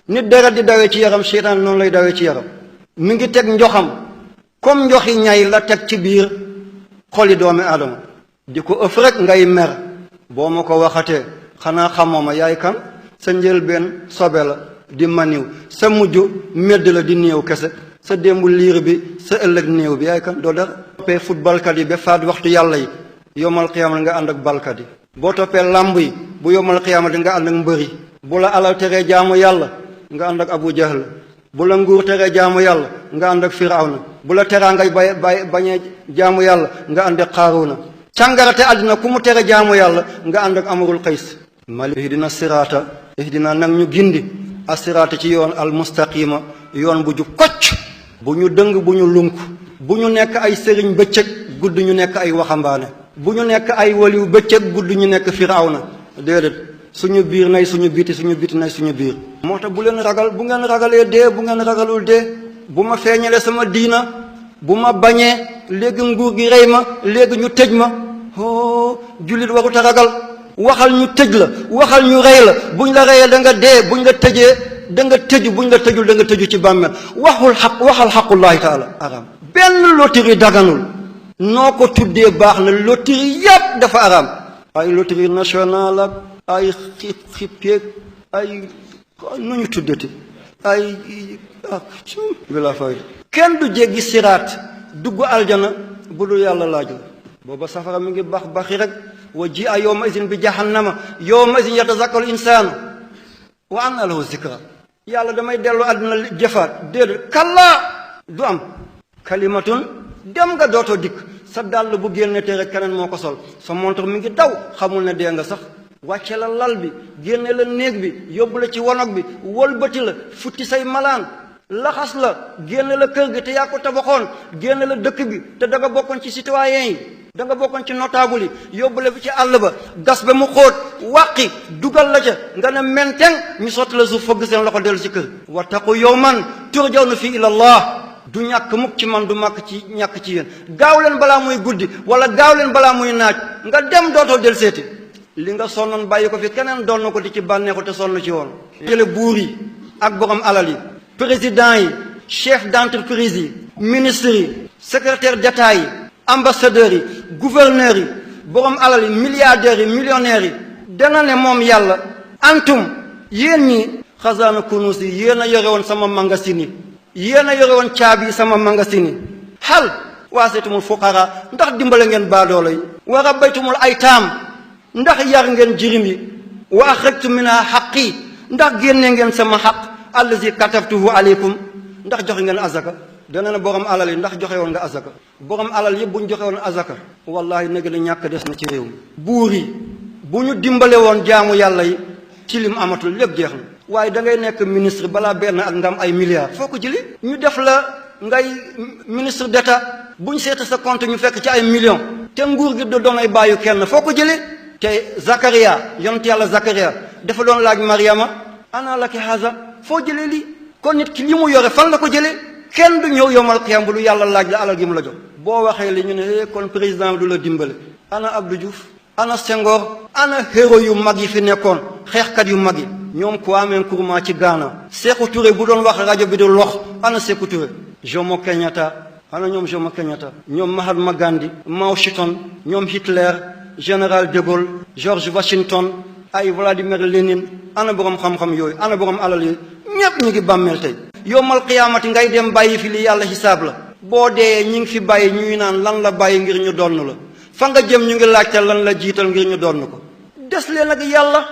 nit deret di dawee ci yaram seytaan noonu lay dawee ci yaram mi ngi teg njoxam comme njoxi ñay la teg ci biir xoli doomi aadama di ko ëf rek ngay mer boo ma ko waxatee xanaa xamoo ma yaay kan sa njëlbeen sobe la di maniw sa mujj medd la di néew kese sa démbu liir bi sa ëllëg néew bi yaay kan doo dara toppee footballkat yi ba faat waxtu yàlla yi yomal xiyaama nga ànd ak balkat yi boo toppee làmb yi bu yomal xiyaama di nga ànd ak mbëri bu la alal teree jaamu yàlla nga ànd ak Abu Jahl bu la nguur teree jaamu yàlla nga ànd ak Firawna bu la teraa ngay bañee jaamu yàlla nga ànd ak Qaaruna càngarate àddina ku mu tere jaamu yàlla nga ànd ak Amrul Qays mali ihdina siraata ihdina nag ñu gindi asiraata ci yoon al mustaqima yoon bu jub kocc bu ñu dëng bu ñu lunk bu ñu nekk ay sëriñ bëccëg gudd ñu nekk ay waxambaane bu ñu nekk ay waliw bëccëg gudd ñu nekk Firawna déedéet suñu biir nay suñu biti nay suñu biir moo tax bu leen ragal bu ngeen ragalee dee bu ngeen ragalul dee bu ma feeñalee sama diina bu ma bañee léegi nguur gi rey ma léegi ñu tëj ma jullit warut a ragal waxal ñu tëj la waxal ñu rey la buñ la reyee da nga dee buñ la tëjee da nga tëju buñ la tëjul da nga tëju ci bàmmeel waxal xaqullahi taala aram benn loterie daganul noo ko tuddee baax na loterie yépp dafa aram ay loterie nationale ak ay xippeeg ay nu ñu tuddati ay bila fayda kenn du jéggi siraat dugg aljana bu dul yàlla laaju booba safara mi ngi bax baxi rek wa ji a yawma izin bi jahannama yawma izin yatazakkaru insaanu wa anna lahu zikra yàlla damay dellu àdduna jëfaat déedéet kallaa du am kalimatun dem nga dootoo dikk sa dàll bu génne te rek keneen moo ko sol sa montre mi ngi daw xamul ne dee nga sax wàcce la lal bi génne la néeg bi yóbbu la ci wonog bi wëlbati la futti say malaan laxas la génne la kër gi te yaa ko tabaxoon génne la dëkk bi te da nga bokkoon ci citoyen yi da nga bokkoon ci notable yi yóbbu la fi ci àll ba gas ba mu xóot wàqi dugal la ca nga ne menteng ñu sotti la suuf fëgg seen loxo dellu ci kër wattaqu yawman turjawna fi ila allah du ñàkk mukk ci man du màkk ci ñàkk ci yéen gaaw leen balaa muy guddi wala gaaw leen balaa muy naaj nga dem dootoo del seeti li nga sonnoon bàyyi ko fi keneen doon na ko di ci bànneexu te sonn ci woon jële buur yi ak borom alal yi président yi chef d'entreprise yi ministres yi secrétaire d'état yi ambassadeurs yi gouverneurs yi borom alal yi milliardaires yi millionnaires yi dana ne moom yàlla antum yéen ñi xasaana kunus yi yéen a yore woon sama magasin yi yéen a yore woon caabi sama magasin yi xal waasetumul fuqara ndax dimbale ngeen baadoolo yi wa rabbaytumul aytaam ndax yar ngeen jirim yi wa axrajtu minha xaqi ndax génne ngeen sama xaq allazi katabtuhu aleykum ndax joxe ngeen azaka dana ne borom alal yi ndax joxe woon nga azaka borom alal yëpp bu ñu joxe woon azaka wallahi nag la ñàkk des na ci réew mi buur yi bu ñu dimbale woon jaamu yàlla yi ci lim amatul lépp jeex na waaye da ngay nekk ministre balaa benn at nga am ay milliards foo ko jëli ñu def la ngay ministre d'état bu ñu seeta sa compte ñu fekk ci ay millions te nguur gi doon ay bàyyu kenn foo ko jëli te Zakaria yonent yàlla Zakaria dafa doon laaj Mariama ana laki haza foo jëlee lii kon nit ki li mu yore fan la ko jëlee kenn du ñëw yomal xiyam bu lu yàlla laaj la alal gi mu la jox boo waxee li ñu ne kon président bi du la dimbale ana Abdou Diouf ana Senghor ana héros yu mag yi fi nekkoon xeexkat yu mag yi ñoom Kwame Nkrumah ci Ghana Sékou Touré bu doon wax rajo bi du lox ana Sékou Touré Jomo Kenyatta ana ñoom Jomo Kenyatta ñoom Mahatma Gandhi Mao Zedong ñoom Hitler général de Gaulle George Washington ay Vladimir Lénine ana borom xam-xam yooyu ana borom alal yooyu ñépp ñu ngi bàmmeel tey yowmal qiyaamati ngay dem bàyyi fi li yàlla xisaab la boo dee ñi ngi fi bàyyi ñuy naan lan la bàyyi ngir ñu donn la fa nga jëm ñu ngi laajte lan la jiital ngir ñu donn ko des leen ak yàlla